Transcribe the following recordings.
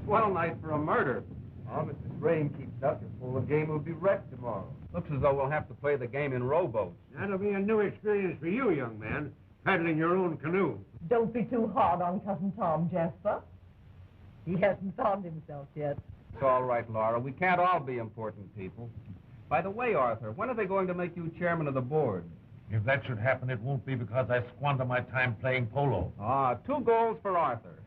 Swell night for a murder. Oh, if this rain keeps up, the game will be wrecked tomorrow. Looks as though we'll have to play the game in rowboats. That'll be a new experience for you, young man, paddling your own canoe. Don't be too hard on Cousin Tom, Jasper. He hasn't found himself yet. It's all right, Laura. We can't all be important people. By the way, Arthur, when are they going to make you chairman of the board? If that should happen, it won't be because I squander my time playing polo. Ah, 2 goals for Arthur.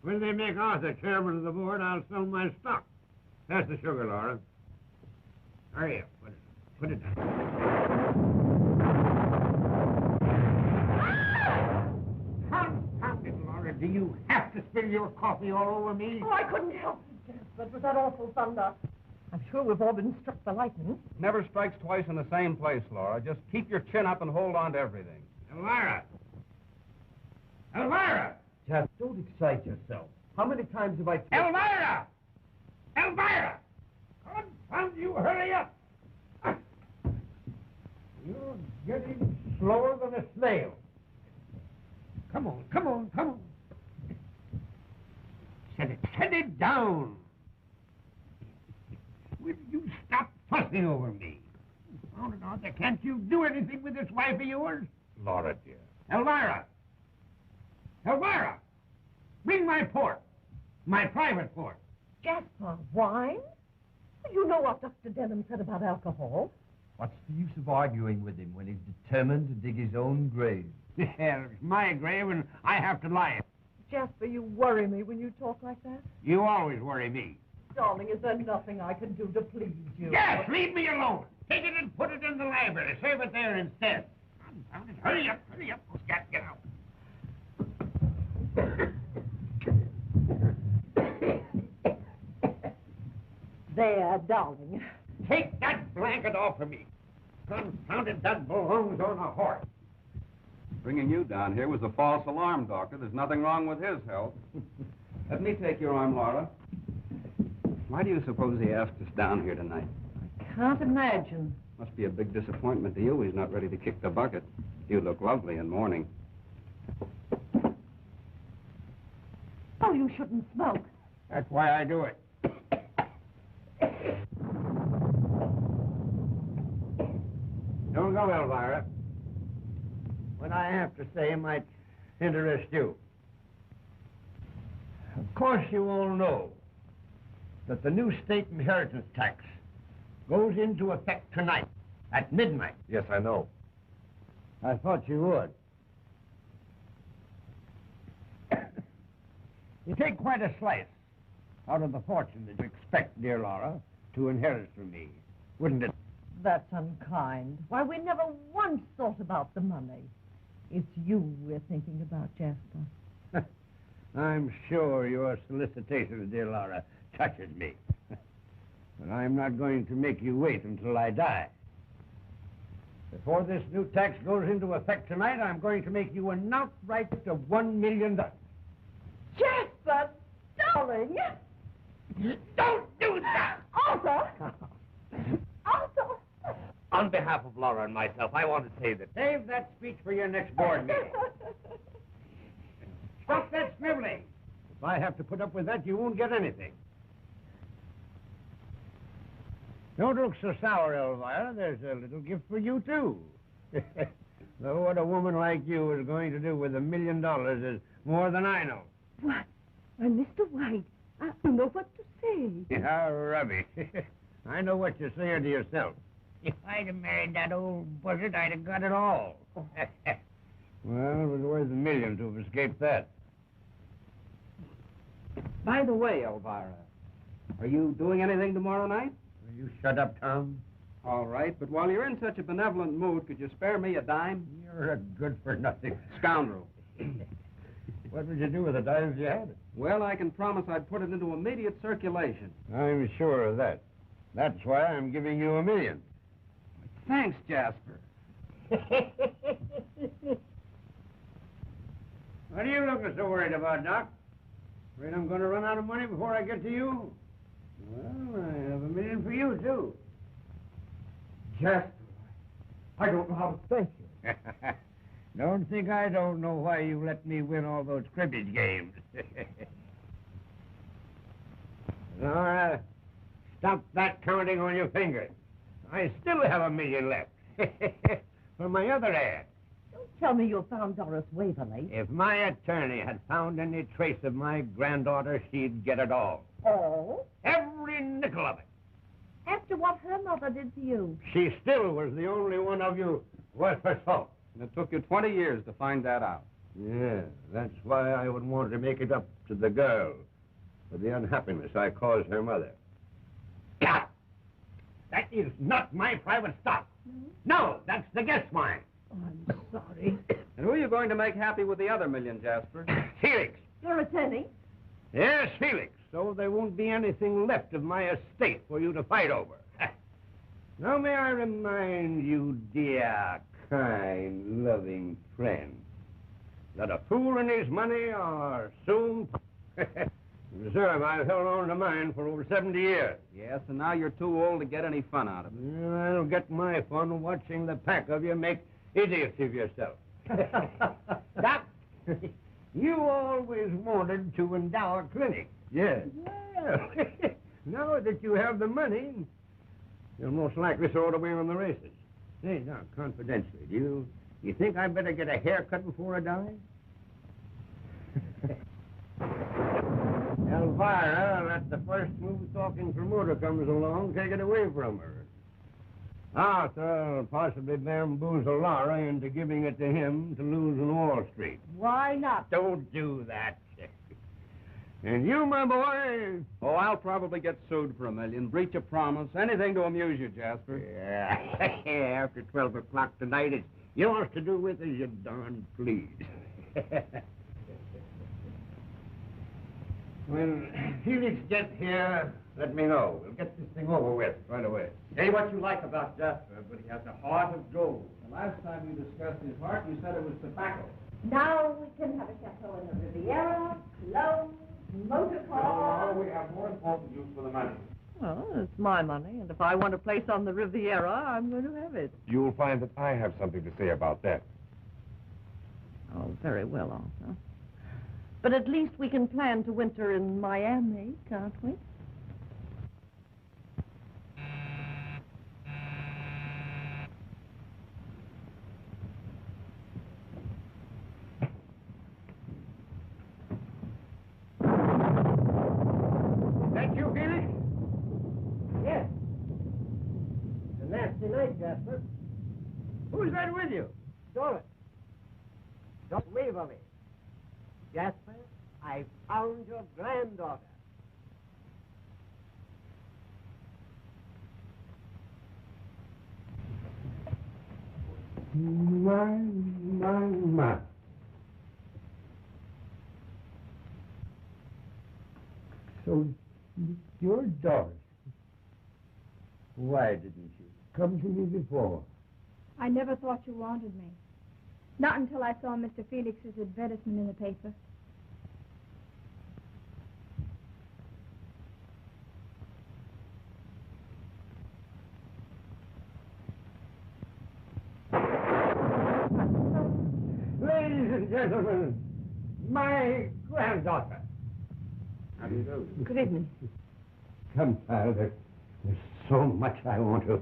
When they make Arthur chairman of the board, I'll sell my stock. Pass the sugar, Laura. Hurry up. Put it down. Confound it, Laura. Do you have to spill your coffee all over me? Oh, I couldn't help it, Jasper. It was that awful thunder. I'm sure we've all been struck by lightning. Never strikes twice in the same place, Laura. Just keep your chin up and hold on to everything. Elvira! Elvira! Just don't excite yourself. How many times have I... Elvira! Elvira! Confound you, hurry up! You're getting slower than a snail. Come on, come on, come on. Set it down. Will you stop fussing over me? Oh, Arthur, can't you do anything with this wife of yours? Laura, dear. Elvira! Elvira! Bring my port. My private port. Jasper, wine? You know what Dr. Denham said about alcohol. What's the use of arguing with him when he's determined to dig his own grave? Yeah, it's my grave and I have to lie it. Jasper, you worry me when you talk like that. You always worry me. Darling, is there nothing I can do to please you? Yes, leave me alone. Take it and put it in the library. Save it there instead. Confound it. Hurry up, hurry up. Scat, get out. There, darling. Take that blanket off of me. Confound it, that belongs on a horse. Bringing you down here was a false alarm, Doctor. There's nothing wrong with his health. Let me take your arm, Laura. Why do you suppose he asked us down here tonight? I can't imagine. Must be a big disappointment to you. He's not ready to kick the bucket. You look lovely in mourning. Oh, you shouldn't smoke. That's why I do it. Don't go, Elvira. What I have to say might interest you. Of course, you all know that the new state inheritance tax goes into effect tonight at midnight. Yes, I know. I thought you would. You take quite a slice out of the fortune that you expect, dear Laura, to inherit from me, wouldn't it? That's unkind. Why, we never once thought about the money. It's you we're thinking about, Jasper. I'm sure your solicitations, dear Laura, touches me. But I'm not going to make you wait until I die. Before this new tax goes into effect tonight, I'm going to make you an outright of $1 million. Jasper, darling! Don't do that! Arthur! Arthur! On behalf of Laura and myself, I want to say that... Save that speech for your next board meeting. Stop that sniveling. If I have to put up with that, you won't get anything. Don't look so sour, Elvira. There's a little gift for you, too. Though what a woman like you is going to do with $1 million is more than I know. What? Why, Mr. White, I don't know what to say. Yeah, rubbish. I know what you're saying to yourself. If I'd have married that old buzzard, I'd have got it all. Well, it was worth $1 million to have escaped that. By the way, Elvira, are you doing anything tomorrow night? Will you shut up, Tom? All right, but while you're in such a benevolent mood, could you spare me a dime? You're a good-for-nothing Scoundrel. What would you do with the dimes you had? Well, I can promise I'd put it into immediate circulation. I'm sure of that. That's why I'm giving you $1 million. Thanks, Jasper. What are you looking so worried about, Doc? Afraid I'm going to run out of money before I get to you? Well, I have $1 million for you, too. Jasper, I don't know how to thank you. Don't think I don't know why you let me win all those cribbage games. Laura, stop that counting on your fingers. I still have $1 million left. For my other ad. Don't tell me you found Doris Waverly. If my attorney had found any trace of my granddaughter, she'd get it all. Oh? Every nickel of it. After what her mother did to you. She still was the only one of you worth her salt. And it took you 20 years to find that out. Yeah, that's why I would want to make it up to the girl for the unhappiness I caused her mother. God! That is not my private stock. No, that's the guest mine. Oh, I'm sorry. And who are you going to make happy with the other $1 million, Jasper? Felix. Your attorney? Yes, Felix. So there won't be anything left of my estate for you to fight over. Now may I remind you, dear, kind, loving friend, that a fool and his money are soon... Reserve, I've held on to mine for over 70 years. Yes, and now you're too old to get any fun out of it. Well, I'll get my fun watching the pack of you make idiots of yourself. Doc, you always wanted to endow a clinic. Yes. Well, now that you have the money, you'll most likely throw it away on the races. Hey, now, confidentially, do you think I'd better get a haircut before I die? Elvira, let the first smooth-talking promoter comes along, take it away from her. Arthur will possibly bamboozle Laura into giving it to him to lose in Wall Street. Why not? Don't do that. And you, my boy... Oh, I'll probably get sued for $1 million, breach of promise, anything to amuse you, Jasper. Yeah, after 12 o'clock tonight, it's yours to do with as you darn please. When Felix gets here, let me know. We'll get this thing over with right away. Say what you like about Jasper, but he has a heart of gold. The last time you discussed his heart, you said it was tobacco. Now we can have a chateau in the Riviera, clothes, motor car. we have more important use for the money. Well, it's my money, and if I want a place on the Riviera, I'm going to have it. You'll find that I have something to say about that. Oh, very well, Arthur. But at least we can plan to winter in Miami, can't we? That you, Felix? Yes. It's a nasty night, Jasper. Who's that with you? Doris. Doris Waverly. Jasper, I found your granddaughter. My. So, you're Doris. Why didn't you come to me before? I never thought you wanted me. Not until I saw Mr. Felix's advertisement in the paper. Ladies and gentlemen, my granddaughter. How do you do? Good evening. Come, child. There's so much I want to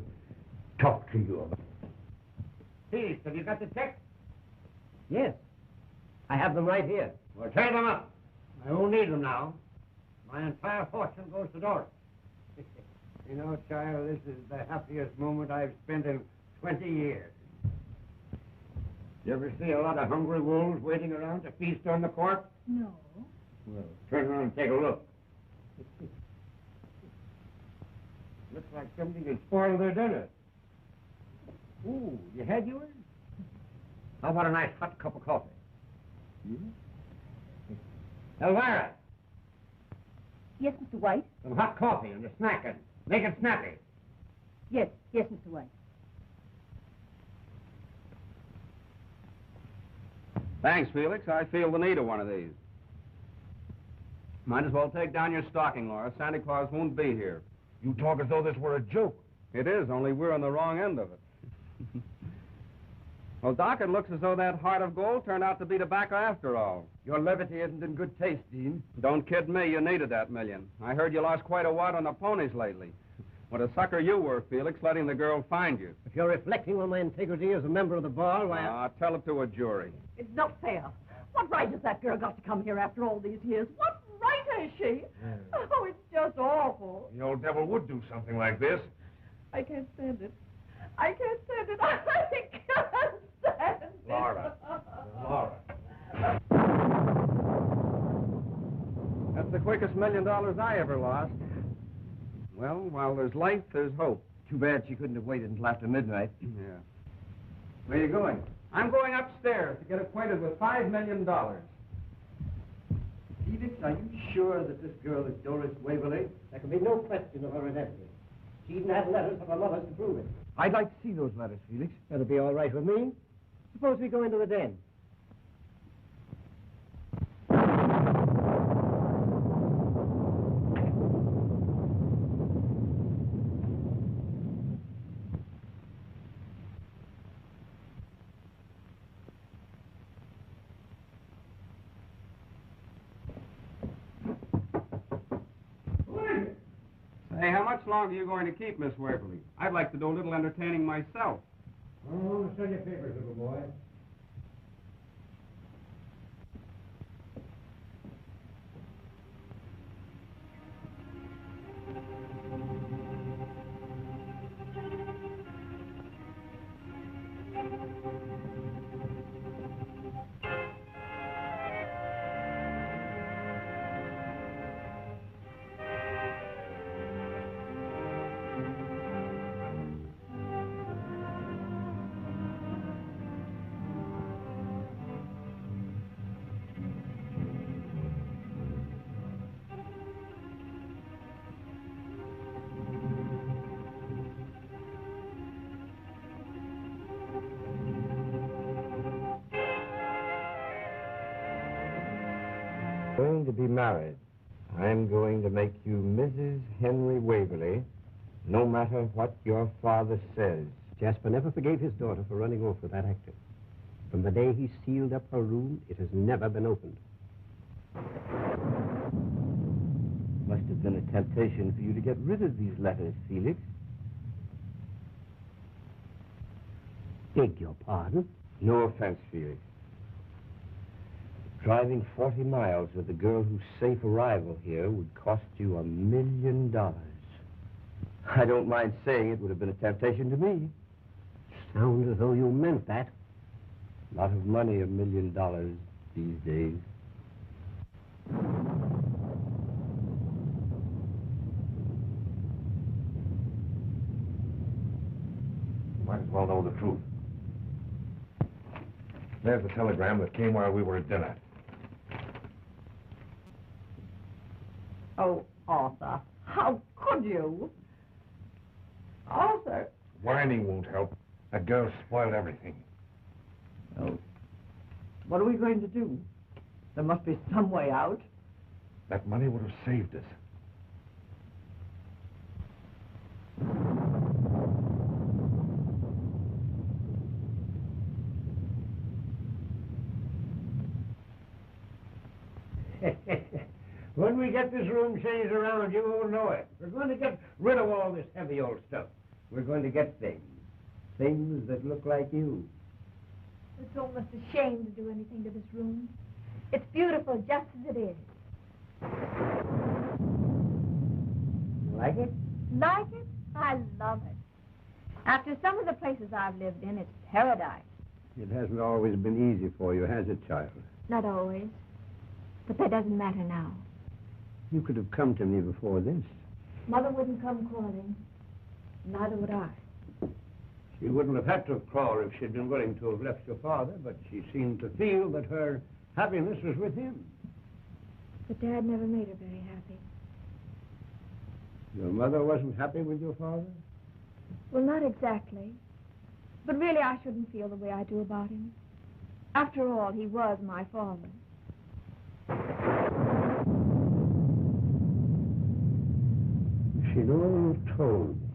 talk to you about. Please, have you got the check? Yes. I have them right here. Well, tear them up. I won't need them now. My entire fortune goes to Doris. You know, child, this is the happiest moment I've spent in 20 years. You ever see a lot of hungry wolves waiting around to feast on the corpse? No. Well, turn around and take a look. Looks like somebody had spoiled their dinner. Ooh, you had yours? How about a nice hot cup of coffee? Elvira, Yes, Mr. White? some hot coffee and a snack. Make it snappy. Yes, Mr. White. Thanks, Felix. I feel the need of one of these. Might as well take down your stocking, Laura. Santa Claus won't be here. You talk as though this were a joke. It is, only we're on the wrong end of it. Well, Doc, it looks as though that heart of gold turned out to be tobacco after all. Your levity isn't in good taste, Dean. Don't kid me, you needed that million. I heard you lost quite a wad on the ponies lately. What a sucker you were, Felix, letting the girl find you. If you're reflecting on my integrity as a member of the bar, why... Tell it to a jury. It's not fair. What right has that girl got to come here after all these years? What right has she? Oh, it's just awful. The old devil would do something like this. I can't stand it. I can't stand it. I can't stand it. Laura. Laura. That's the quickest $1 million I ever lost. Well, while there's life, there's hope. Too bad she couldn't have waited until after midnight. Yeah. Where are you going? I'm going upstairs to get acquainted with $5 million. Felix, are you sure that this girl is Doris Waverly? There can be no question of her identity. She even had letters from her mother to prove it. I'd like to see those letters, Felix. That'll be all right with me. Suppose we go into the den. Hey, how much longer are you going to keep Miss Waverly? I'd like to do a little entertaining myself. Oh, sell your papers, little boy. Going to be married. I'm going to make you Mrs. Henry Waverly, no matter what your father says. Jasper never forgave his daughter for running off with that actor. From the day he sealed up her room, it has never been opened. Must have been a temptation for you to get rid of these letters, Felix. Beg your pardon? No offense, Felix. Driving 40 miles with a girl whose safe arrival here would cost you $1 million. I don't mind saying it would have been a temptation to me. Sounds as though you meant that. A lot of money, $1 million these days. Might as well know the truth. There's the telegram that came while we were at dinner. Oh, Arthur, how could you? Arthur. Whining won't help. That girl spoiled everything. Oh, what are we going to do? There must be some way out. That money would have saved us. When we get this room changed around, you won't know it. We're going to get rid of all this heavy old stuff. We're going to get things. Things that look like you. It's almost a shame to do anything to this room. It's beautiful just as it is. You like it? Like it? I love it. After some of the places I've lived in, it's paradise. It hasn't always been easy for you, has it, child? Not always. But that doesn't matter now. You could have come to me before this. Mother wouldn't come crawling. Neither would I. She wouldn't have had to crawl if she'd been willing to have left your father, but she seemed to feel that her happiness was with him. But Dad never made her very happy. Your mother wasn't happy with your father? Well, not exactly. But really, I shouldn't feel the way I do about him. After all, he was my father. She'd all told me.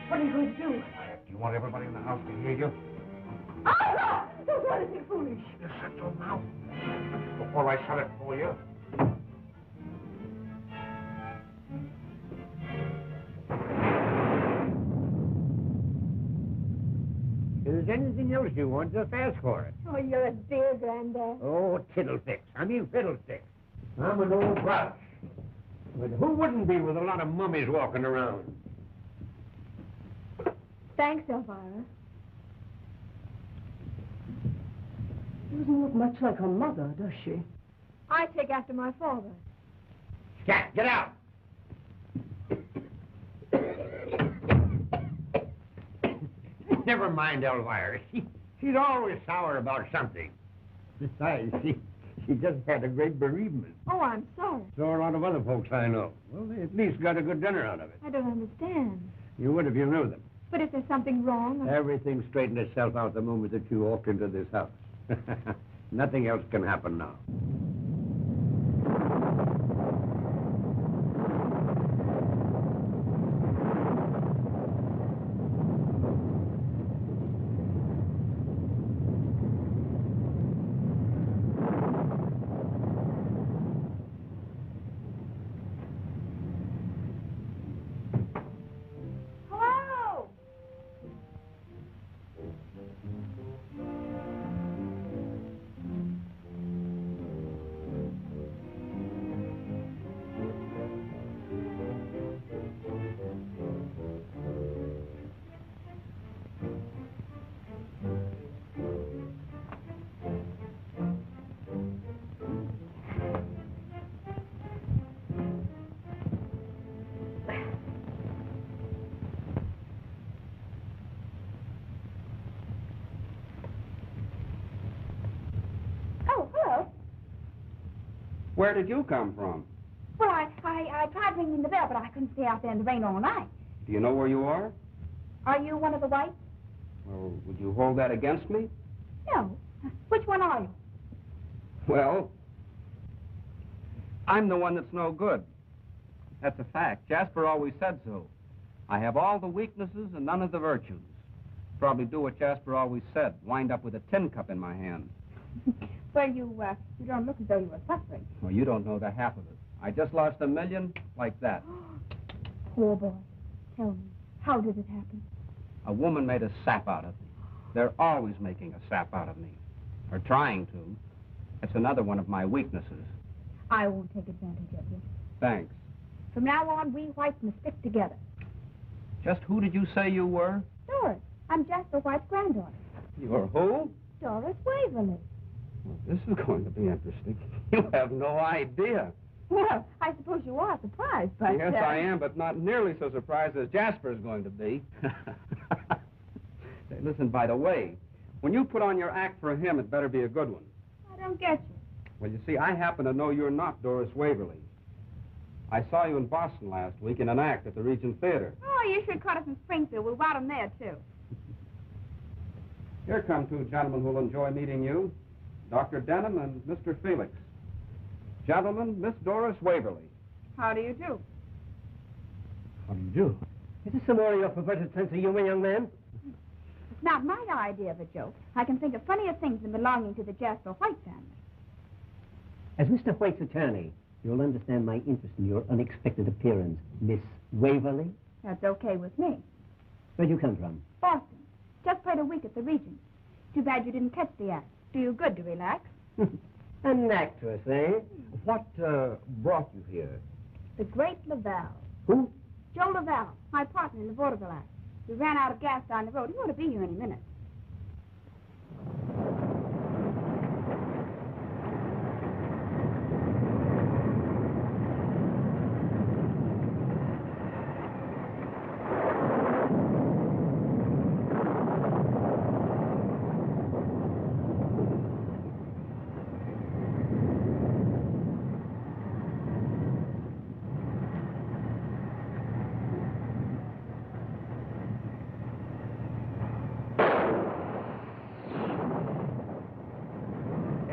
What are you going to do? Do you want everybody in the house to hear you? Arthur! Don't do anything foolish. You shut your mouth before I shut it for you. If there's anything else you want, just ask for it. Oh, you're a dear Granddad. Oh, tiddlesticks. I mean fiddlesticks. I'm an old grouch. But who wouldn't be with a lot of mummies walking around? Thanks, Elvira. She doesn't look much like her mother, does she? I take after my father. Scat, get out! Never mind, Elvira. She's always sour about something. Besides, she just had a great bereavement. Oh, I'm sorry. So are a lot of other folks I know. Well, they at least got a good dinner out of it. I don't understand. You would if you knew them. But if there's something wrong... Everything straightened itself out the moment that you walked into this house. Nothing else can happen now. Hello! Oh, hello. Where did you come from? Well, I tried ringing the bell, but I couldn't stay out there in the rain all night. Do you know where you are? Are you one of the whites? Well, would you hold that against me? No. Which one are you? Well, I'm the one that's no good. That's a fact. Jasper always said so. I have all the weaknesses and none of the virtues. Probably do what Jasper always said, wind up with a tin cup in my hand. Well, you don't look as though you were suffering. Well, you don't know the half of it. I just lost $1 million like that. Poor boy. Tell me, how did it happen? A woman made a sap out of me. They're always making a sap out of me. Or trying to. That's another one of my weaknesses. I won't take advantage of you. Thanks. From now on, we Whites must stick together. Just who did you say you were? Doris, I'm Jasper White's granddaughter. You're who? Doris Waverly. Well, this is going to be interesting. You have no idea. Well, I suppose you are surprised, but... Yes, I am, but not nearly so surprised as Jasper's going to be. Say, listen, by the way, when you put on your act for him, it better be a good one. I don't get you. Well, you see, I happen to know you're not Doris Waverly. I saw you in Boston last week in an act at the Regent Theater. Oh, you should cut us in Springfield. We'll want 'em there, too. Here come two gentlemen who'll enjoy meeting you, Dr. Denham and Mr. Felix. Gentlemen, Miss Doris Waverly. How do you do? How do you do? Is this some more of your perverted sense of humor, young man? It's not my idea of a joke. I can think of funnier things than belonging to the Jasper White family. As Mr. White's attorney, you'll understand my interest in your unexpected appearance, Miss Waverly. That's okay with me. Where'd you come from? Boston. Just played a week at the Regent. Too bad you didn't catch the act. Do you good to relax. An actress, eh? What brought you here? The great Laval. Who? Joe Laval, my partner in the vaudeville act. We ran out of gas down the road. He ought to be here any minute.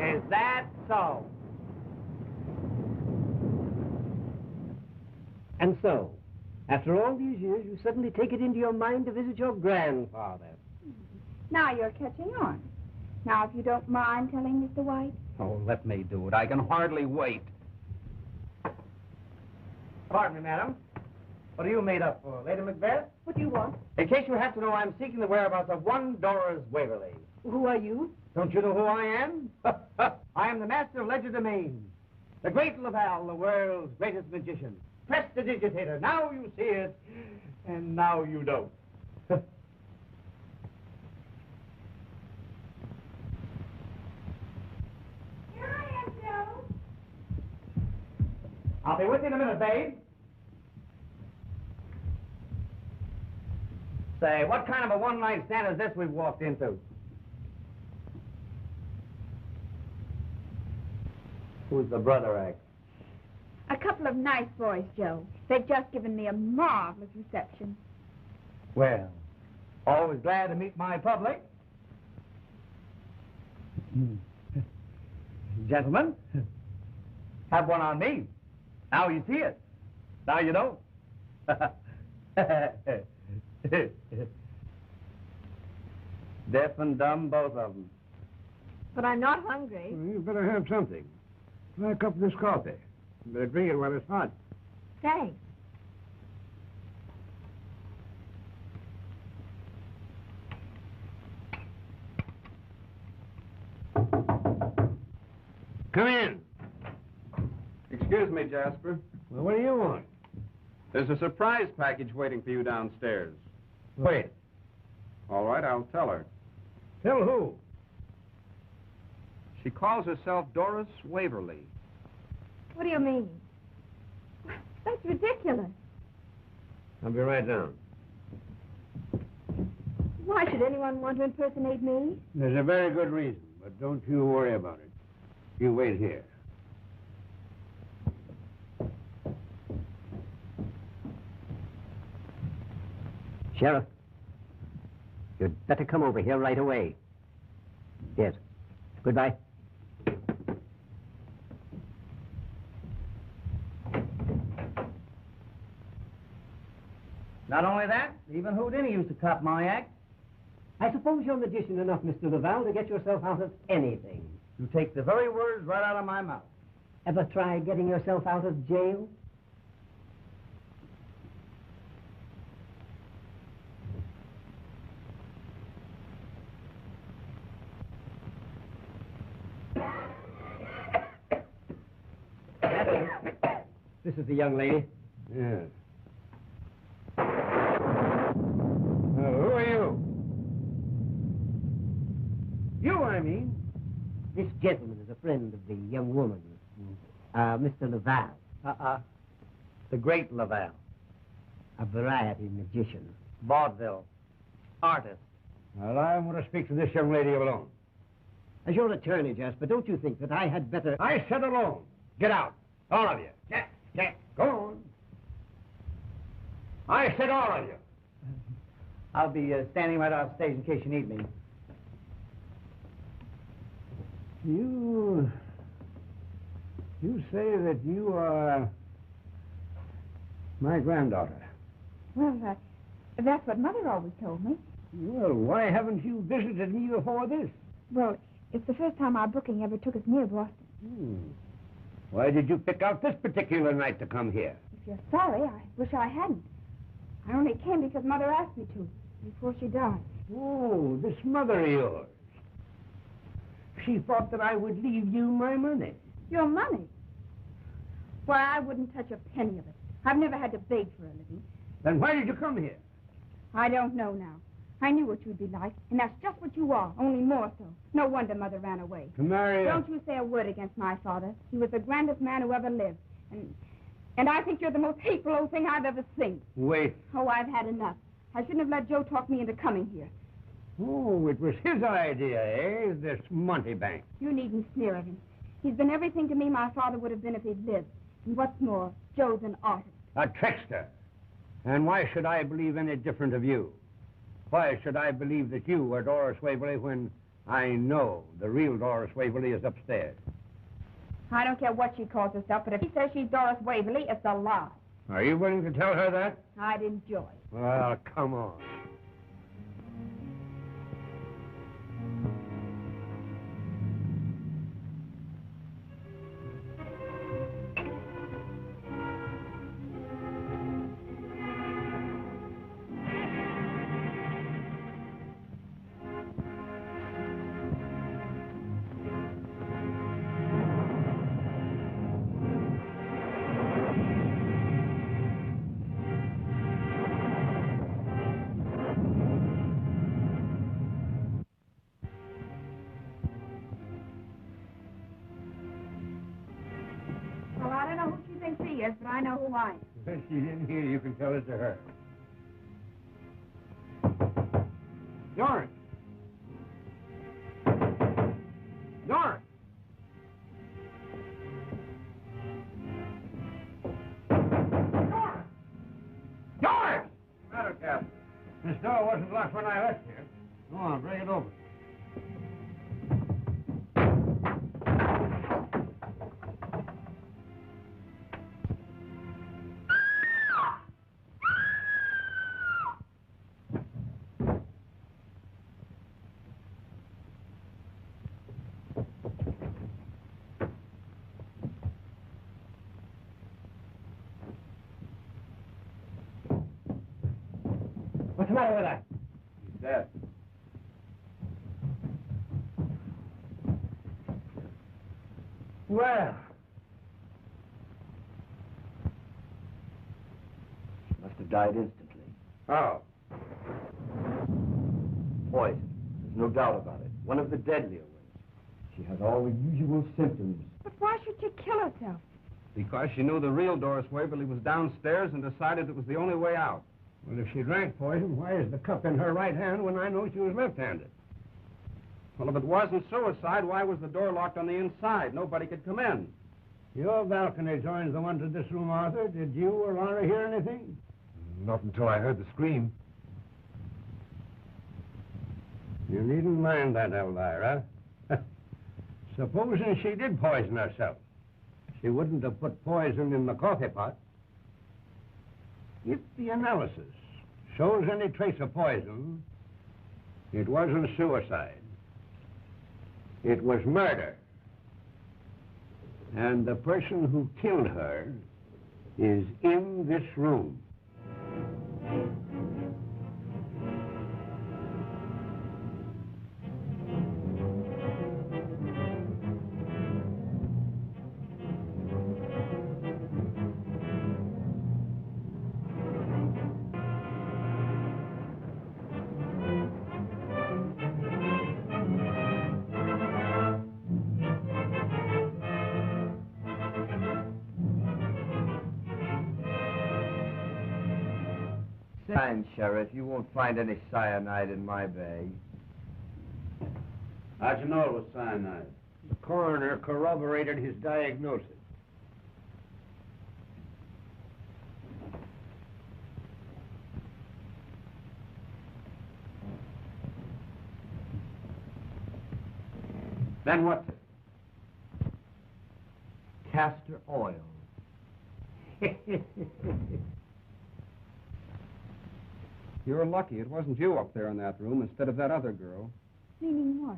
Is that so? And so, after all these years, you suddenly take it into your mind to visit your grandfather. Now you're catching on. Now, if you don't mind telling Mr. White. Oh, let me do it. I can hardly wait. Pardon me, madam. What are you made up for, Lady Macbeth? What do you want? In case you have to know, I'm seeking the whereabouts of one Doris Waverly. Who are you? Don't you know who I am? I am the master of legerdemain, the great Laval, the world's greatest magician, prestidigitator. Now you see it, and now you don't. Here I am, Joe. I'll be with you in a minute, babe. Say, what kind of a one-night stand is this we've walked into? Who's the brother act? A couple of nice boys, Joe. They've just given me a marvelous reception. Well, always glad to meet my public. Gentlemen, have one on me. Now you see it. Now you don't. Deaf and dumb, both of them. But I'm not hungry. Well, you better have something. Try a cup of this coffee. You better drink it while it's hot. Thanks. Come in. Excuse me, Jasper. Well, what do you want? There's a surprise package waiting for you downstairs. Wait. All right, I'll tell her. Tell who? She calls herself Doris Waverly. What do you mean? That's ridiculous. I'll be right down. Why should anyone want to impersonate me? There's a very good reason, but don't you worry about it. You wait here. Sheriff, you'd better come over here right away. Yes. Goodbye. Not only that, even Houdini used to cop my act. I suppose you're magician enough, Mr. Laval, to get yourself out of anything. You take the very words right out of my mouth. Ever try getting yourself out of jail? This is the young lady. Yeah. Who are you? You, I mean. This gentleman is a friend of the young woman, Mr. Laval. The great Laval. A variety magician. Vaudeville. Artist. Well, I'm going to speak to this young lady alone. As your attorney, Jasper, don't you think that I had better... I said alone. Get out. All of you. Get. Go on. I said all of you. I'll be standing right off stage in case you need me. You say that you are my granddaughter. Well, that's what Mother always told me. Well, why haven't you visited me before this? Well, it's the first time our booking ever took us near Boston. Why did you pick out this particular night to come here? If you're sorry, I wish I hadn't. I only came because Mother asked me to, before she died. Oh, this mother of yours. She thought that I would leave you my money. Your money? Why, I wouldn't touch a penny of it. I've never had to beg for a living. Then why did you come here? I don't know now. I knew what you'd be like, and that's just what you are, only more so. No wonder Mother ran away. To marry a... Don't you say a word against my father. He was the grandest man who ever lived. And I think you're the most hateful old thing I've ever seen. Wait. Oh, I've had enough. I shouldn't have let Joe talk me into coming here. Oh, it was his idea, eh? This Montebank. You needn't sneer at him. He's been everything to me my father would have been if he'd lived. And what's more, Joe's an artist. A trickster. And why should I believe any different of you? Why should I believe that you are Doris Waverly when I know the real Doris Waverly is upstairs? I don't care what she calls herself, but if she says she's Doris Waverly, it's a lie. Are you willing to tell her that? I'd enjoy it. Well, come on. Well, I don't know who she thinks she is, but I know who I am. If she's in here, you can tell it to her. Doris! Doris! Doris! Doris! What's the matter, Cap? This door wasn't locked when I left here. Go on, bring it open. What's the matter with her? He's dead. Well. She must have died instantly. How? Poison. There's no doubt about it. One of the deadlier ones. She had all the usual symptoms. But why should she kill herself? Because she knew the real Doris Waverly was downstairs and decided it was the only way out. Well, if she drank poison, why is the cup in her right hand when I know she was left-handed? Well, if it wasn't suicide, why was the door locked on the inside? Nobody could come in. Your balcony joins the one to this room, Arthur. Did you or Laura hear anything? Not until I heard the scream. You needn't mind that, Elvira. Supposing she did poison herself. She wouldn't have put poison in the coffee pot. If the analysis shows any trace of poison, it wasn't suicide. It was murder. And the person who killed her is in this room. Fine, Sheriff. You won't find any cyanide in my bag. How'd you know it was cyanide? The coroner corroborated his diagnosis. Then what's it? Castor oil. You're lucky it wasn't you up there in that room instead of that other girl. Meaning what?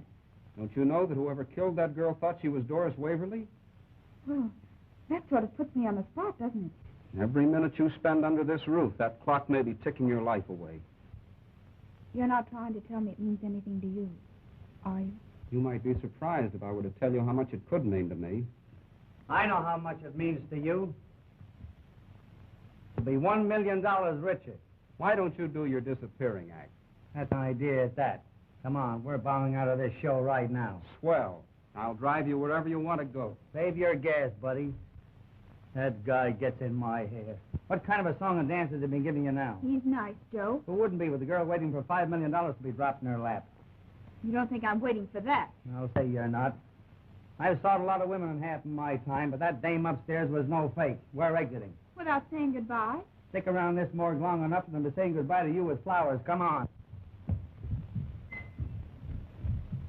Don't you know that whoever killed that girl thought she was Doris Waverly? Well, that sort of puts me on the spot, doesn't it? Every minute you spend under this roof, that clock may be ticking your life away. You're not trying to tell me it means anything to you, are you? You might be surprised if I were to tell you how much it could mean to me. I know how much it means to you. To be $1 million richer. Why don't you do your disappearing act? That's an idea at that. Come on, we're bowing out of this show right now. Swell. I'll drive you wherever you want to go. Save your gas, buddy. That guy gets in my hair. What kind of a song and dance has he been giving you now? He's nice, Joe. Who wouldn't be with a girl waiting for $5 million to be dropped in her lap? You don't think I'm waiting for that? I'll say you're not. I've saw a lot of women in half of my time, but that dame upstairs was no fake. We're exiting. Without saying goodbye? Stick around this morgue long enough for them to say goodbye to you with flowers. Come on.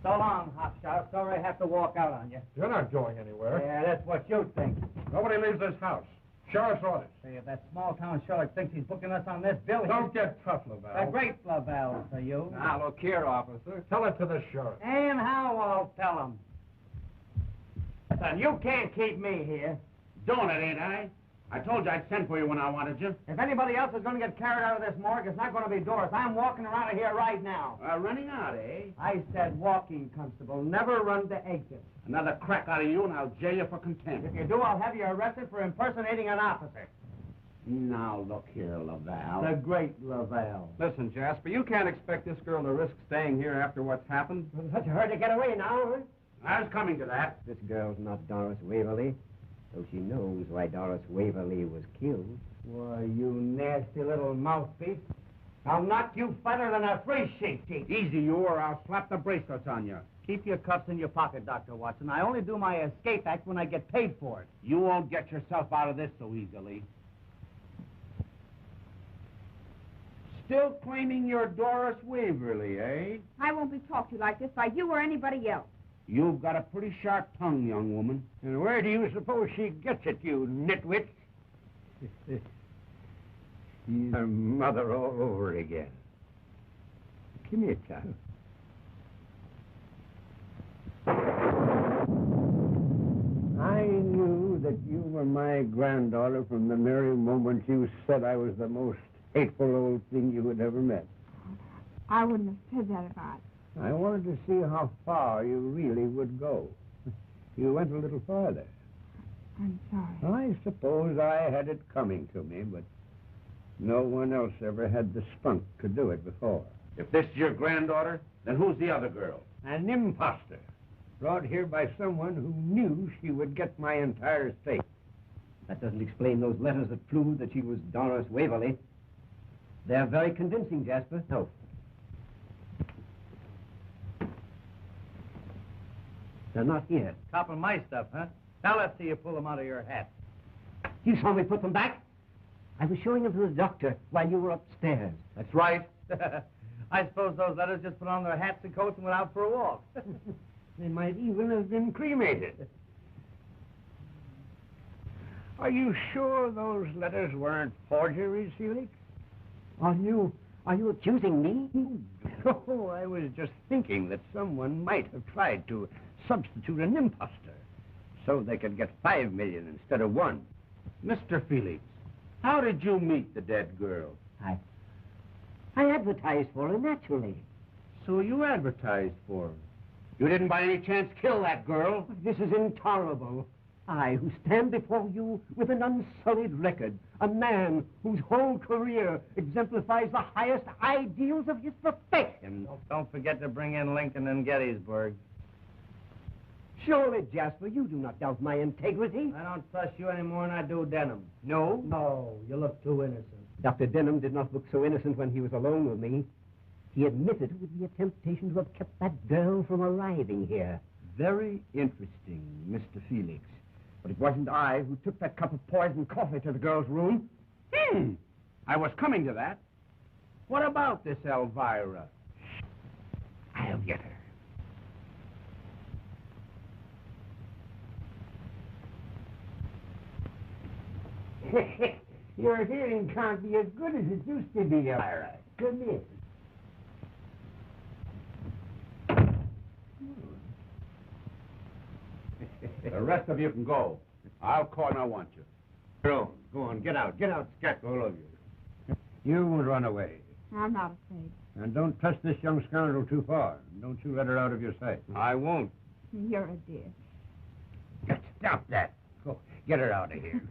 So long, Hopshot. Sorry I have to walk out on you. You're not going anywhere. Yeah, that's what you think. Nobody leaves this house. Sheriff's orders. Say, if that small-town sheriff thinks he's booking us on this bill... Don't get tough, The Laval. great Laval for you. Now, look here, officer. Tell it to the sheriff. And how I'll tell him. Son, you can't keep me here. Doing it, ain't I? I told you I'd send for you when I wanted you. If anybody else is going to get carried out of this morgue, it's not going to be Doris. I'm walking around of here right now. Running out, eh? I said walking, Constable. Never run the exit. Another crack out of you and I'll jail you for contempt. If you do, I'll have you arrested for impersonating an officer. Now, look here, Laval. The great Laval. Listen, Jasper, you can't expect this girl to risk staying here after what's happened. Such a hurry to get away now, huh? I was coming to that. This girl's not Doris Waverly, though she knows why Doris Waverly was killed. Why, you nasty little mouthpiece. I'll knock you fatter than a free sheet, Chief. Easy, you, or I'll slap the bracelets on you. Keep your cuffs in your pocket, Dr. Watson. I only do my escape act when I get paid for it. You won't get yourself out of this so easily. Still claiming you're Doris Waverly, eh? I won't be talked to like this by you or anybody else. You've got a pretty sharp tongue, young woman. And where do you suppose she gets it, you nitwit? She's her mother all over again. Come here, child. I knew that you were my granddaughter from the very moment you said I was the most hateful old thing you had ever met. I wouldn't have said that if I wanted to see how far you really would go. You went a little farther. I'm sorry. I suppose I had it coming to me, but no one else ever had the spunk to do it before. If this is your granddaughter, then who's the other girl? An imposter, brought here by someone who knew she would get my entire estate. That doesn't explain those letters that proved that she was Doris Waverly. They're very convincing, Jasper. No. They're not here. Copping my stuff, huh? Now let's see you pull them out of your hat. You saw me put them back? I was showing them to the doctor while you were upstairs. That's right. I suppose those letters just put on their hats and coats and went out for a walk. They might even have been cremated. Are you sure those letters weren't forgeries, Felix? Are you accusing me? No, I was just thinking that someone might have tried to substitute an imposter so they could get $5 million instead of $1 million. Mr. Felix, how did you meet the dead girl? I advertised for her, naturally. So you advertised for her. You didn't by any chance kill that girl? This is intolerable. I, who stand before you with an unsullied record, a man whose whole career exemplifies the highest ideals of his profession. Don't forget to bring in Lincoln and Gettysburg. Surely, Jasper, you do not doubt my integrity. I don't trust you any more than I do Denham. No? No, you look too innocent. Dr. Denham did not look so innocent when he was alone with me. He admitted it would be a temptation to have kept that girl from arriving here. Very interesting, Mr. Felix. But it wasn't I who took that cup of poisoned coffee to the girl's room. I was coming to that. What about this Elvira? I'll get her. Your hearing can't be as good as it used to be, Elvira. Come in. The rest of you can go. I'll call when I want you. Go on, get out, scat, all of you. You won't run away. I'm not afraid. And don't touch this young scoundrel too far. Don't you let her out of your sight. I won't. You're a dear. Stop that. Go, get her out of here.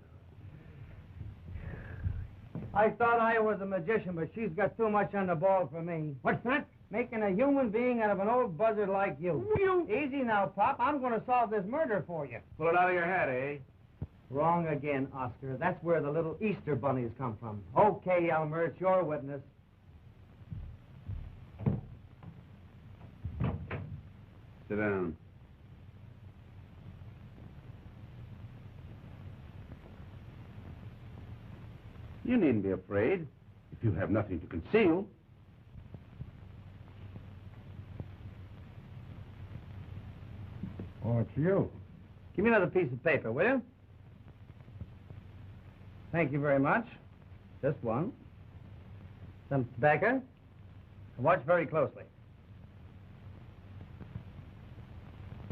I thought I was a magician, but she's got too much on the ball for me. What's that? Making a human being out of an old buzzard like you. Easy now, Pop. I'm going to solve this murder for you. Pull it out of your head, eh? Wrong again, Oscar. That's where the little Easter bunnies come from. Okay, Elmer, it's your witness. Sit down. You needn't be afraid if you have nothing to conceal. Oh, it's you. Give me another piece of paper, will you? Thank you very much. Just one. Some tobacco. Watch very closely.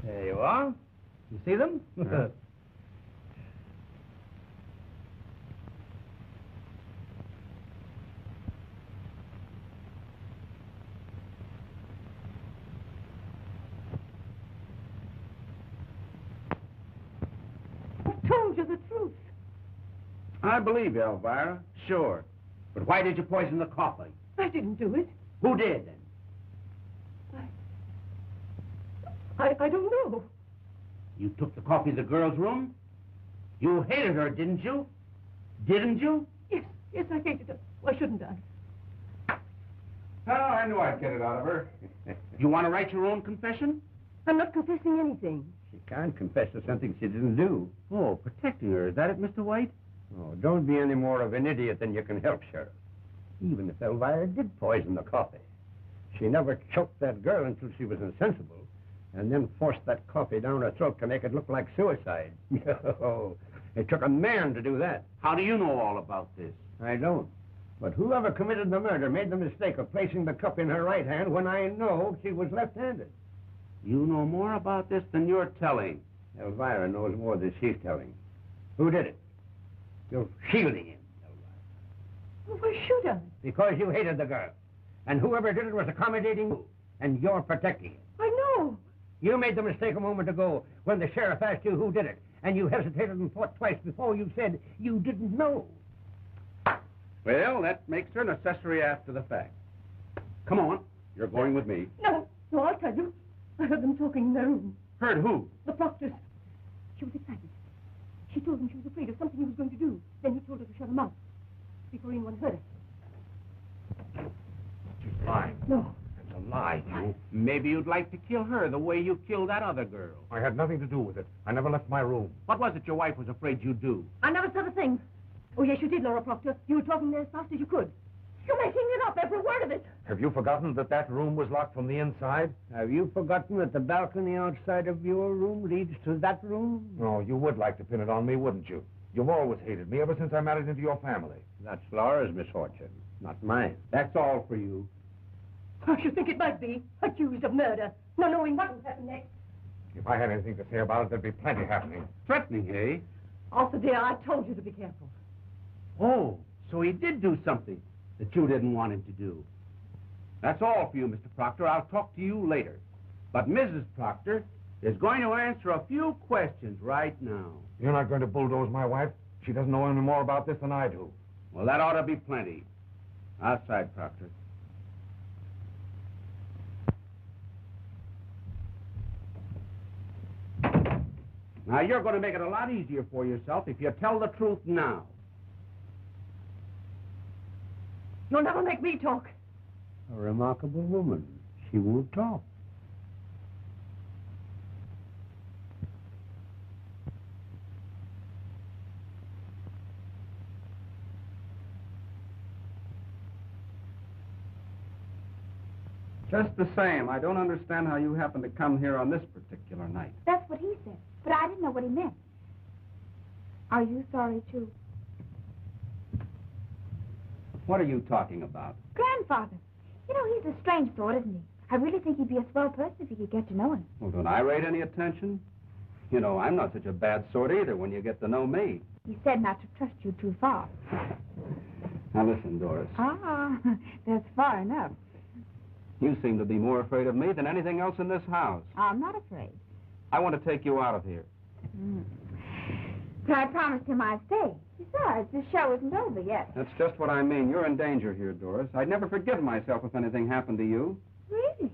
There you are. You see them? Yeah. I told you the truth. I believe you, Elvira. Sure. But why did you poison the coffee? I didn't do it. Who did, then? I don't know. You took the coffee to the girl's room? You hated her, didn't you? Didn't you? Yes, I hated her. Why shouldn't I? Oh, I knew I'd get it out of her. You want to write your own confession? I'm not confessing anything. She can't confess to something she didn't do. Oh, protecting her. Is that it, Mr. White? Oh, don't be any more of an idiot than you can help, Sheriff. Even if Elvira did poison the coffee, she never choked that girl until she was insensible, and then forced that coffee down her throat to make it look like suicide. Oh, it took a man to do that. How do you know all about this? I don't. But whoever committed the murder made the mistake of placing the cup in her right hand when I know she was left-handed. You know more about this than you're telling. Elvira knows more than she's telling. Who did it? You're shielding him, Elvira. Why should I? Because you hated the girl. And whoever did it was accommodating you. And you're protecting him. I know. You made the mistake a moment ago when the sheriff asked you who did it. And you hesitated and thought twice before you said you didn't know. Well, that makes her an accessory after the fact. Come on. You're going with me. No, I'll tell you. I heard them talking in their room. Heard who? The proctors. She was excited. She told him she was afraid of something he was going to do. Then he told her to shut her mouth before anyone heard her. She's lying. No. It's a lie, you. Maybe you'd like to kill her the way you killed that other girl. I had nothing to do with it. I never left my room. What was it your wife was afraid you'd do? I never said a thing. Oh, yes, you did, Laura Proctor. You were talking there as fast as you could. You're making it up, every word of it. Have you forgotten that room was locked from the inside? Have you forgotten that the balcony outside of your room leads to that room? No, you would like to pin it on me, wouldn't you? You've always hated me ever since I married into your family. That's Laura's misfortune, not mine. That's all for you. I should think it might be. Accused of murder. Not knowing what will happen next. If I had anything to say about it, there'd be plenty happening. Threatening, eh? Arthur, dear, I told you to be careful. Oh, so he did do something that you didn't want him to do. That's all for you, Mr. Proctor. I'll talk to you later. But Mrs. Proctor is going to answer a few questions right now. You're not going to bulldoze my wife? She doesn't know any more about this than I do. Well, that ought to be plenty. Outside, Proctor. Now, you're going to make it a lot easier for yourself if you tell the truth now. You'll never make me talk. A remarkable woman. She won't talk. Just the same, I don't understand how you happened to come here on this particular night. That's what he said, but I didn't know what he meant. Are you sorry, too? What are you talking about? Grandfather. You know, he's a strange sort, isn't he? I really think he'd be a swell person if you could get to know him. Well, don't I rate any attention? You know, I'm not such a bad sort either when you get to know me. He said not to trust you too far. Now listen, Doris. Ah, that's far enough. You seem to be more afraid of me than anything else in this house. I'm not afraid. I want to take you out of here. But I promised him I'd stay. Besides, the show isn't over yet. That's just what I mean. You're in danger here, Doris. I'd never forgive myself if anything happened to you. Really?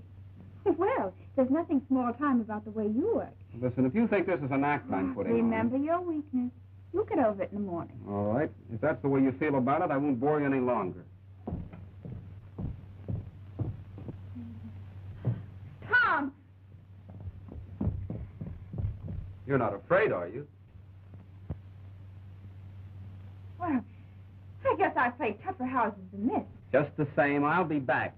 Well, there's nothing small time about the way you work. Listen, if you think this is an act I'm putting on... Remember your weakness. You'll get over it in the morning. All right. If that's the way you feel about it, I won't bore you any longer. Tom! You're not afraid, are you? Well, I guess I've played tougher houses than this. Just the same, I'll be back.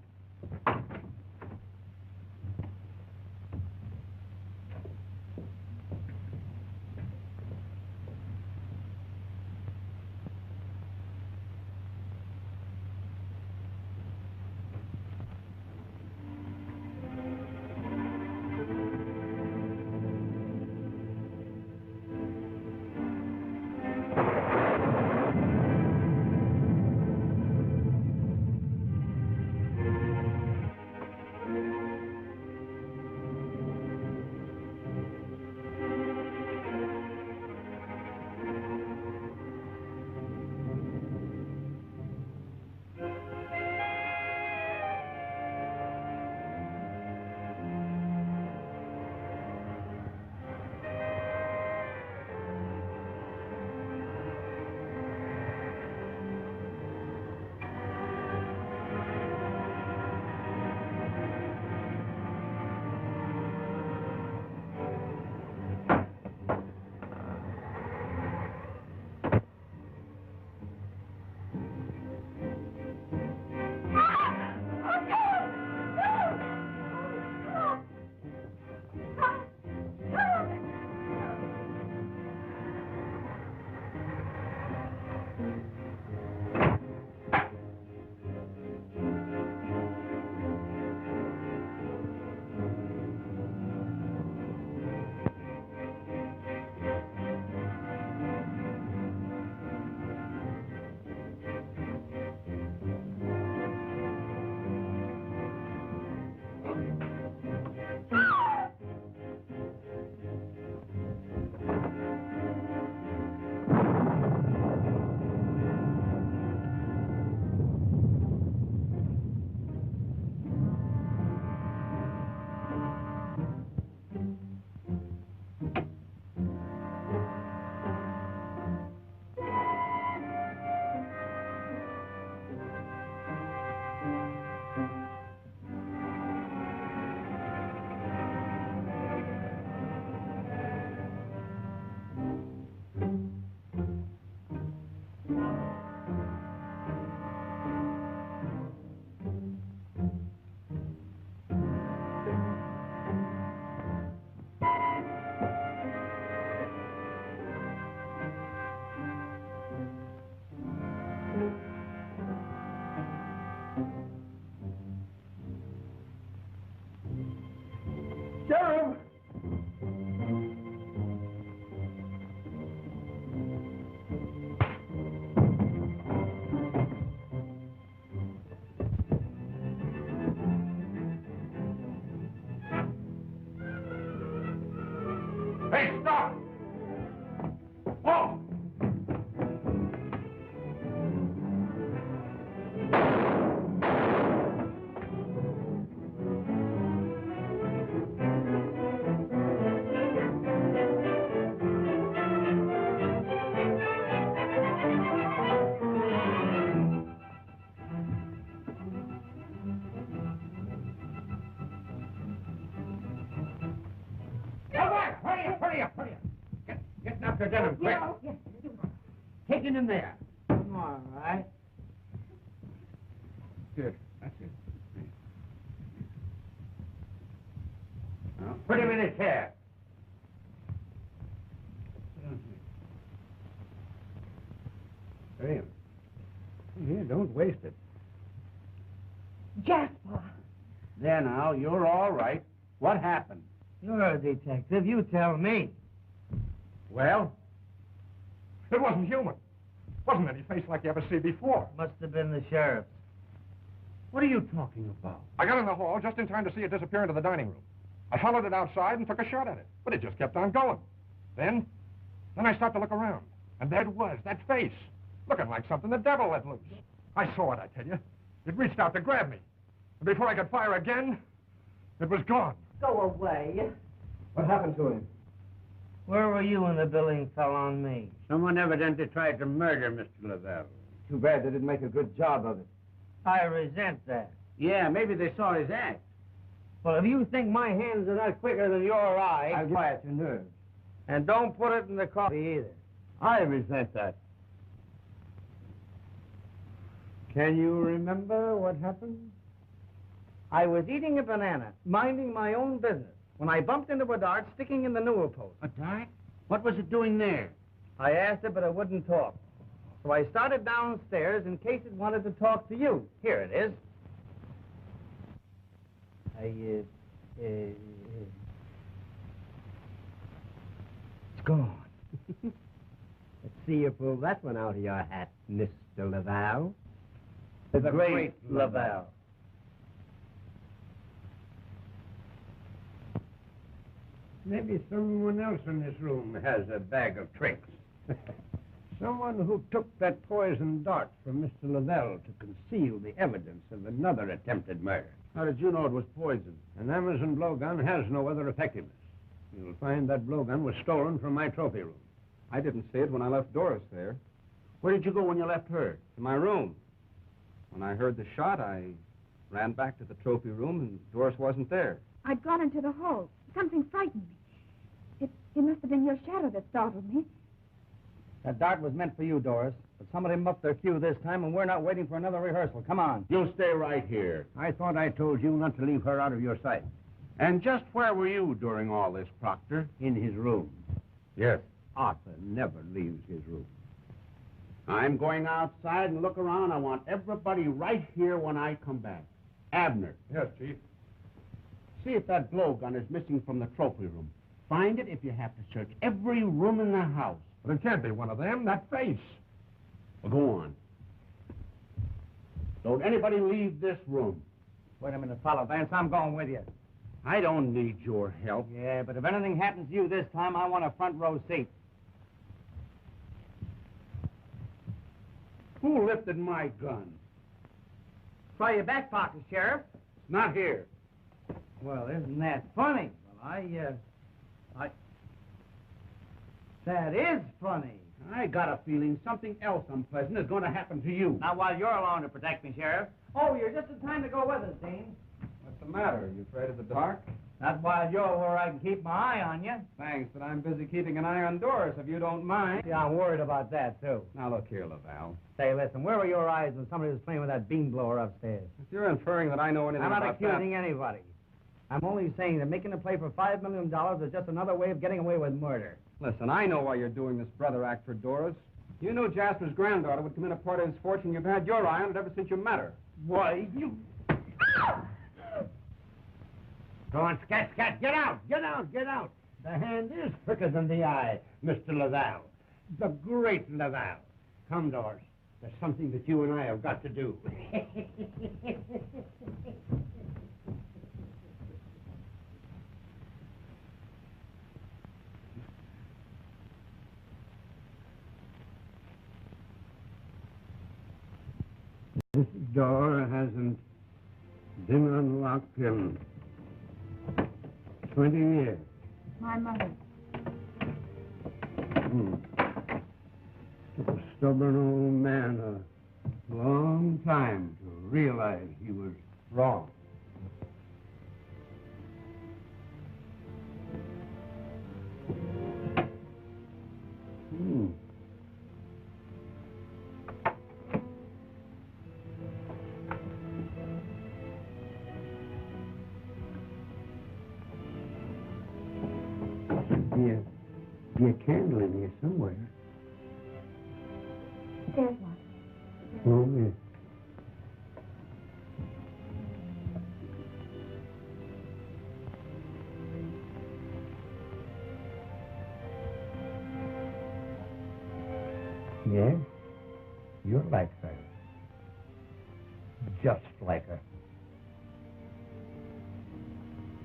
get him, quick. Yes. Take him in there. All right. Good. That's it. Now, put him in a chair. Here, don't waste it. Jasper. There now, you're all right. What happened? You're a detective. You tell me. Well, it wasn't human. Wasn't any face like you ever see before. Must have been the sheriff's. What are you talking about? I got in the hall just in time to see it disappear into the dining room. I followed it outside and took a shot at it, but it just kept on going. Then I stopped to look around, and there it was, that face, looking like something the devil let loose. I saw it, I tell you. It reached out to grab me, and before I could fire again, it was gone. Go away. What happened to him? Where were you when the billing fell on me? Someone evidently tried to murder Mr. Lavelle. Too bad they didn't make a good job of it. I resent that. Yeah, maybe they saw his act. Well, if you think my hands are not quicker than your eyes... I'll quiet your nerves. And don't put it in the coffee either. I resent that. Can you remember what happened? I was eating a banana, minding my own business, when I bumped into a dart sticking in the newel post. A dart? What was it doing there? I asked it, but it wouldn't talk. So I started downstairs in case it wanted to talk to you. Here it is. It's gone. Let's see you pull that one out of your hat, Mr. Lavelle. The great Lavelle. Maybe someone else in this room has a bag of tricks. Someone who took that poison dart from Mr. Lavelle to conceal the evidence of another attempted murder. How did you know it was poison? An Amazon blowgun has no other effectiveness. You'll find that blowgun was stolen from my trophy room. I didn't see it when I left Doris there. Where did you go when you left her? To my room. When I heard the shot, I ran back to the trophy room, and Doris wasn't there. I'd gone into the hall. Something frightened me. It must have been your shadow that startled me. That dart was meant for you, Doris. But somebody muffed their cue this time, and we're not waiting for another rehearsal. Come on. You stay right here. I thought I told you not to leave her out of your sight. And just where were you during all this, Proctor? In his room. Yes. Arthur never leaves his room. I'm going outside and look around. I want everybody right here when I come back. Abner. Yes, Chief. See if that blowgun is missing from the trophy room. Find it if you have to search every room in the house. But it can't be one of them. That face. Well, go on. Don't anybody leave this room. Wait a minute, Follow Vance. I'm going with you. I don't need your help. Yeah, but if anything happens to you this time, I want a front row seat. Who lifted my gun? Try your back pocket, Sheriff. It's not here. Well, isn't that funny? Well, That is funny. I got a feeling something else unpleasant is going to happen to you. Not while you're along to protect me, Sheriff. Oh, you're just in time to go with us, Dean. What's the matter? Are you afraid of the dark? Not while you're where I can keep my eye on you. Thanks, but I'm busy keeping an eye on Doris, if you don't mind. Yeah, I'm worried about that, too. Now, look here, Lavelle. Say, listen, where were your eyes when somebody was playing with that bean blower upstairs? If you're inferring that I know anything I'm not about accusing anybody. I'm only saying that making a play for $5 million is just another way of getting away with murder. Listen, I know why you're doing this brother act for Doris. You knew Jasper's granddaughter would come in a part of his fortune. You've had your eye on it ever since you met her. Why, you... Go on, scat, scat. Get out, get out, get out. The hand is quicker than the eye, Mr. Lavelle. The great Lavelle. Come, Doris. There's something that you and I have got to do. This door hasn't been unlocked in 20 years. My mother. Took a stubborn old man a long time to realize he was wrong. be a candle in here somewhere. There's one. Oh, yes. Yes, you're like her. Just like her.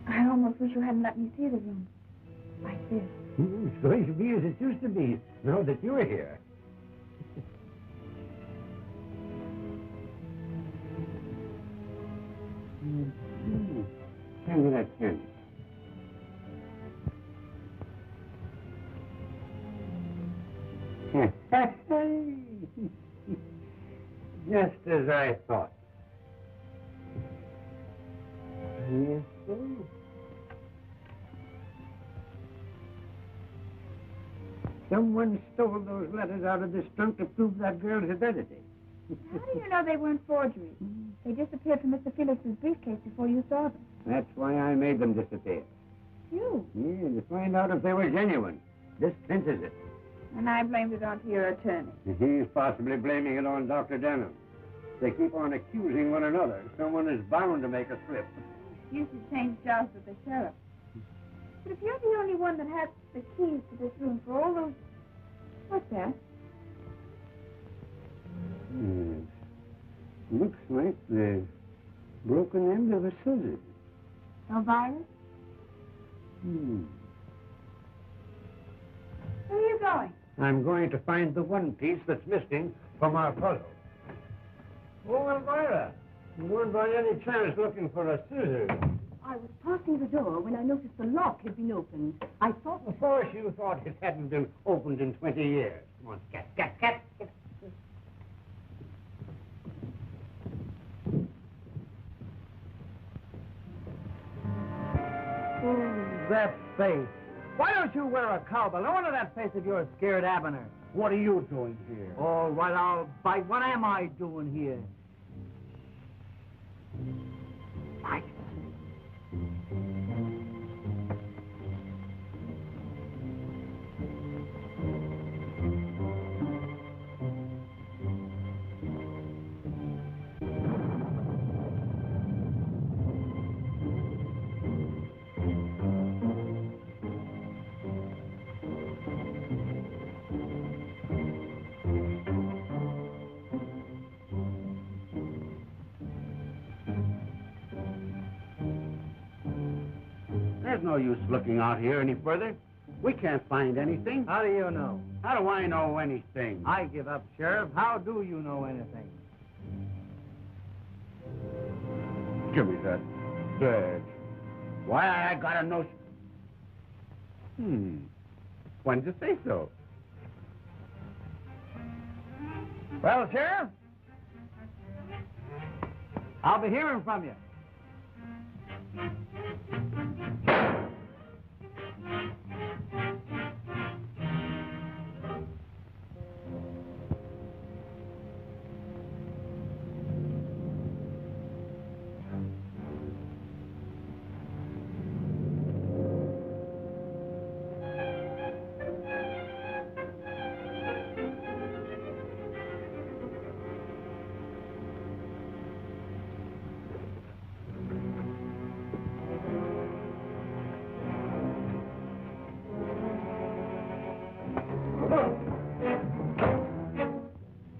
I almost wish you hadn't let me see the room. Like this. It's going to be as it used to be, now that you're here. Hand me that candy. Just as I thought. Yes, sir. Someone stole those letters out of this trunk to prove that girl's identity. How do you know they weren't forgeries? They disappeared from Mr. Felix's briefcase before you saw them. That's why I made them disappear. You? Yeah, to find out if they were genuine. This clinches it. And I blamed it onto your attorney. He's possibly blaming it on Dr. Denham. They keep on accusing one another. Someone is bound to make a slip. You should change jobs with the sheriff. But if you're the only one that has the keys to this room for all those... What's that? Yes. Looks like the broken end of a scissors. Elvira? Where are you going? I'm going to find the one piece that's missing from our puzzle. Oh, Elvira, you weren't by any chance looking for a scissors. I was passing the door when I noticed the lock had been opened. I thought... Of course you thought it hadn't been opened in 20 years. Come on, scat. Oh, that face. Why don't you wear a cowbell? No wonder that face of yours scared Abner. What are you doing here? All right, I'll bite. What am I doing here? Bite. There's no use looking out here any further. We can't find anything. How do you know? How do I know anything? I give up, Sheriff. How do you know anything? Give me that badge. Why, I got a notion. When did you say so? Well, Sheriff, I'll be hearing from you.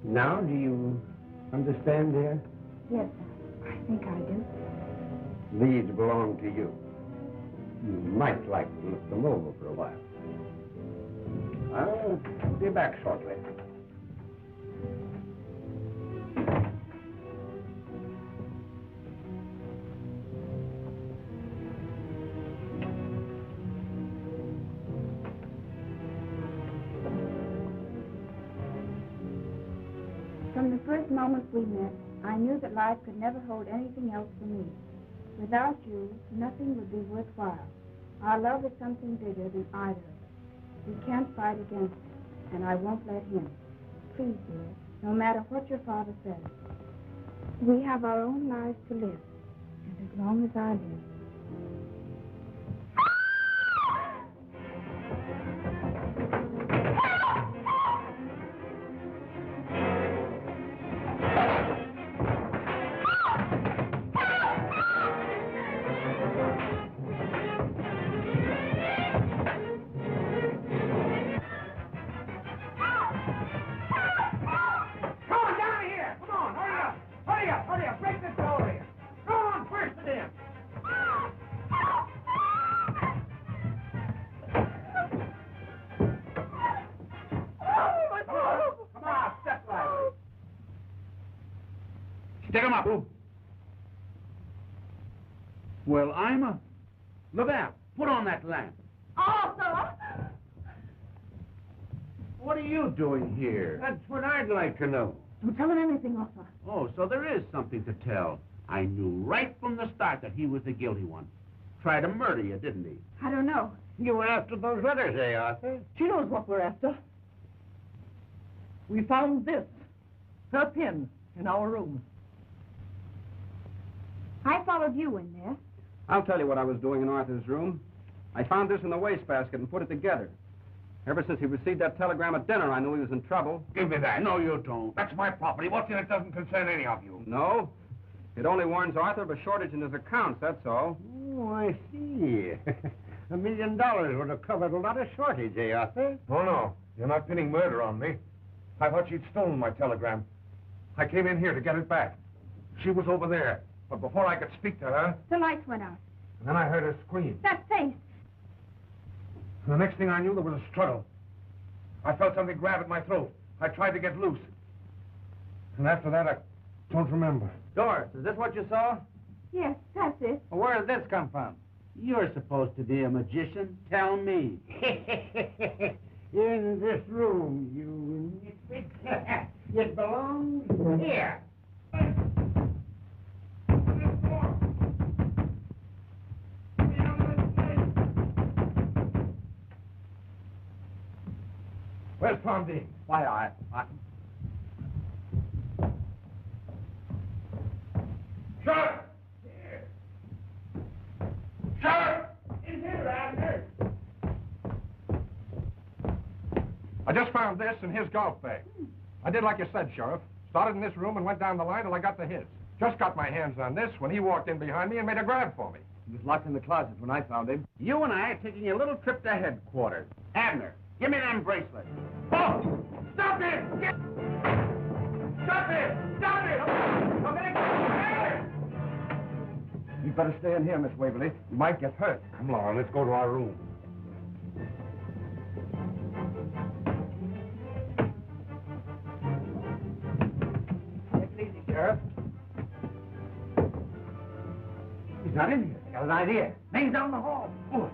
Now, do you understand, dear? Yes, sir. I think I do. These belong to you. You might like to look them over for a while. I'll be back shortly. From the first moment we met, I knew that life could never hold anything else for me. Without you, nothing would be worthwhile. Our love is something bigger than either of us. We can't fight against it, and I won't let him. Please, dear, no matter what your father says, we have our own lives to live, and as long as I live. Hurry up. Break this door here. Go on, burst it in. Come on, step lively. Stick him up. Well, I'm a... Lavelle, put on that lamp. Arthur! What are you doing here? That's what I'd like to know. Don't tell him anything, Arthur. Oh, so there is something to tell. I knew right from the start that he was the guilty one. Tried to murder you, didn't he? I don't know. You were after those letters, eh, Arthur? She knows what we're after. We found this, her pin, in our room. I followed you in there. I'll tell you what I was doing in Arthur's room. I found this in the wastebasket and put it together. Ever since he received that telegram at dinner, I knew he was in trouble. Give me that. No, you don't. That's my property. What's in it doesn't concern any of you. No. It only warns Arthur of a shortage in his accounts, that's all. Oh, I see. $1 million would have covered a lot of shortage, eh, Arthur? Oh, no. You're not pinning murder on me. I thought she'd stolen my telegram. I came in here to get it back. She was over there. But before I could speak to her, The lights went out. and then I heard her scream. That face. And the next thing I knew, there was a struggle. I felt something grab at my throat. I tried to get loose. And after that, I don't remember. Doris, is this what you saw? Yes, that's it. Well, where did this come from? You're supposed to be a magician. Tell me. In this room, you misfit. It belongs here. Where's Tom Dean? Why, I... Sheriff! Sheriff! In here, Abner. I just found this in his golf bag. I did like you said, Sheriff. Started in this room and went down the line till I got to his. Just got my hands on this when he walked in behind me and made a grab for me. He was locked in the closet when I found him. You and I are taking a little trip to headquarters. Abner, give me them bracelets. Oh! Stop it! Get... Stop it! Stop it! I'm gonna get you. You'd better stay in here, Miss Waverly. You might get hurt. Come on, let's go to our room. Take it easy, Sheriff. He's not in here. Got an idea. Name's down the hall. Good.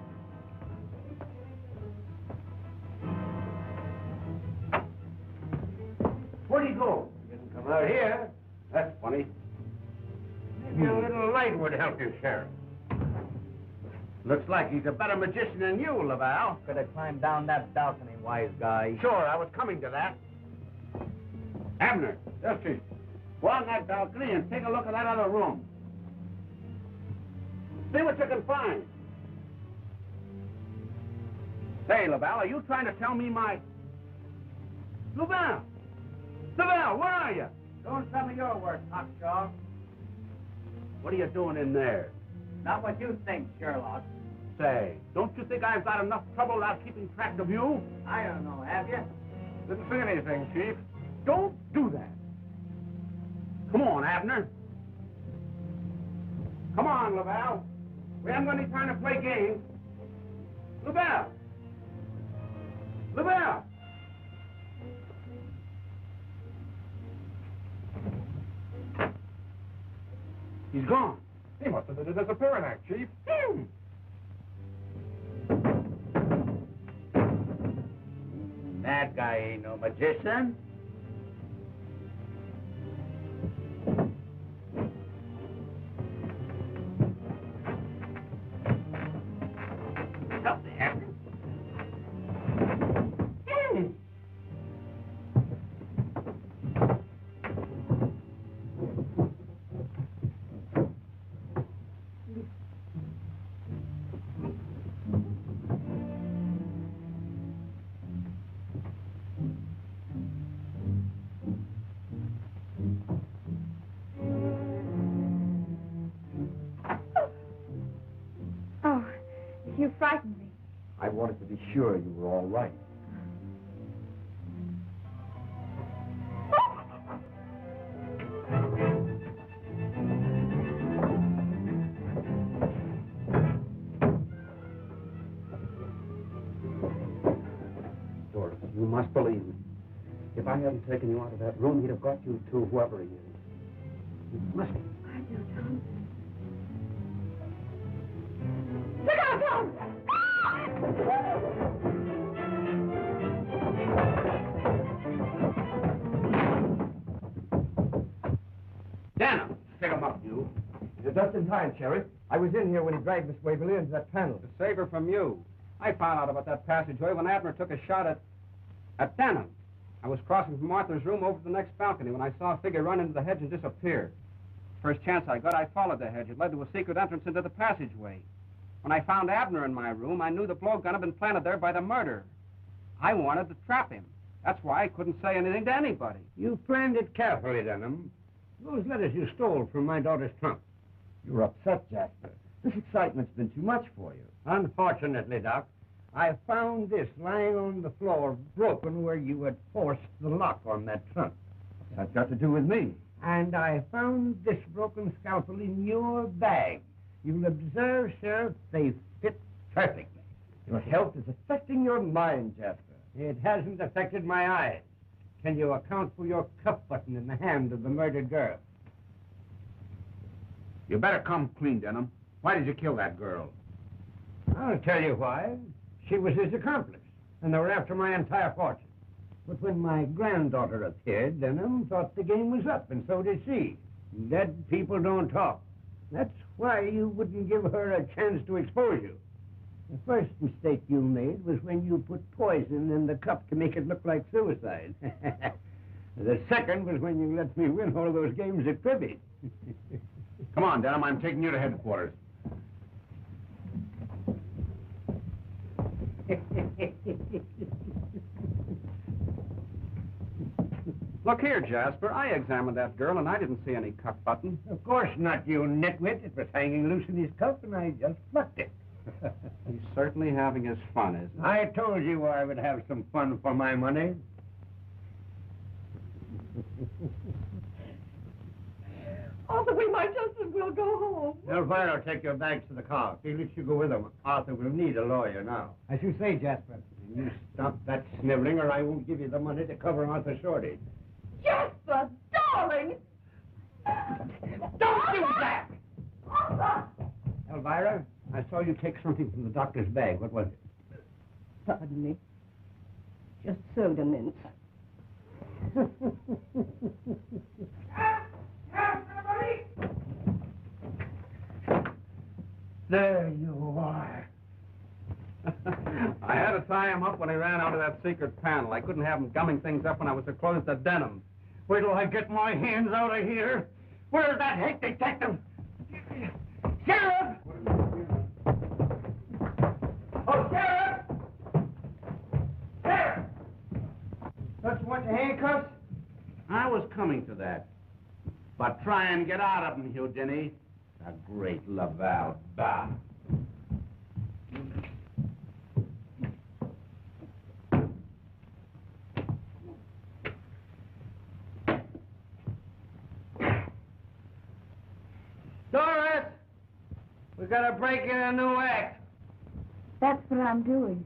Where'd he go? He didn't come out here. That's funny. Maybe a little light would help you, Sheriff. Looks like he's a better magician than you, Laval. Could have climbed down that balcony, wise guy. Sure, I was coming to that. Abner. Yes, Chief. Go on that balcony and take a look at that other room. See what you can find. Say, Laval, are you trying to tell me my... Laval! Laval, where are you? Don't tell me your work, Hawkshaw. What are you doing in there? Not what you think, Sherlock. Say, don't you think I've got enough trouble without keeping track of you? I don't know, have you? Didn't see anything, Chief. Don't do that. Come on, Abner. Come on, Laval. We haven't got any time to play games. Laval! Laval! He's gone. He must have did a disappearing act, Chief. That guy ain't no magician. Stop there. Oh, you frightened me. I wanted to be sure you were all right. must believe me. If I hadn't taken you out of that room, he'd have got you to whoever he is. You must... I do, Tom. Look out, Tom! Denham! Pick him up, you. You're just in time, Sheriff. I was in here when he dragged Miss Waverly into that panel. To save her from you. I found out about that passageway when Abner took a shot at Denham. I was crossing from Martha's room over to the next balcony when I saw a figure run into the hedge and disappear. First chance I got, I followed the hedge. It led to a secret entrance into the passageway. When I found Abner in my room, I knew the blowgun had been planted there by the murderer. I wanted to trap him. That's why I couldn't say anything to anybody. You planned it carefully, Denham. Those letters you stole from my daughter's trunk. You're upset, Jasper. This excitement's been too much for you. Unfortunately, Doc, I found this lying on the floor, broken where you had forced the lock on that trunk. What's that got to do with me? And I found this broken scalpel in your bag. You'll observe, Sheriff, they fit perfectly. Your health is affecting your mind, Jasper. It hasn't affected my eyes. Can you account for your cuff button in the hand of the murdered girl? You better come clean, Denham. Why did you kill that girl? I'll tell you why. She was his accomplice, and they were after my entire fortune. But when my granddaughter appeared, Denham thought the game was up, and so did she. Dead people don't talk. That's why you wouldn't give her a chance to expose you. The first mistake you made was when you put poison in the cup to make it look like suicide. The second was when you let me win all those games at cribbage. Come on, Denham. I'm taking you to headquarters. Look here, Jasper. I examined that girl, and I didn't see any cuff button. Of course not, you nitwit. It was hanging loose in his cuff, and I just plucked it. He's certainly having his fun, isn't he? I told you I would have some fun for my money. Arthur, we might just as well go home. Elvira will take your bags to the car. Felix, you go with them. Arthur will need a lawyer now. As you say, Jasper. You stop that sniveling, or I won't give you the money to cover Arthur's shortage. Jasper, darling! Don't do that! Arthur! Elvira, I saw you take something from the doctor's bag. What was it? Pardon me. Just soda mints. There you are. I had to tie him up when he ran out of that secret panel. I couldn't have him gumming things up when I was so close to Denham. Wait till I get my hands out of here. Where's that hate detective? Sheriff! Oh, Sheriff! Sheriff! Don't you want your handcuffs? I was coming to that. But try and get out of them, Houdini. A great Laval Bah. Doris! We gotta break in a new act. That's what I'm doing.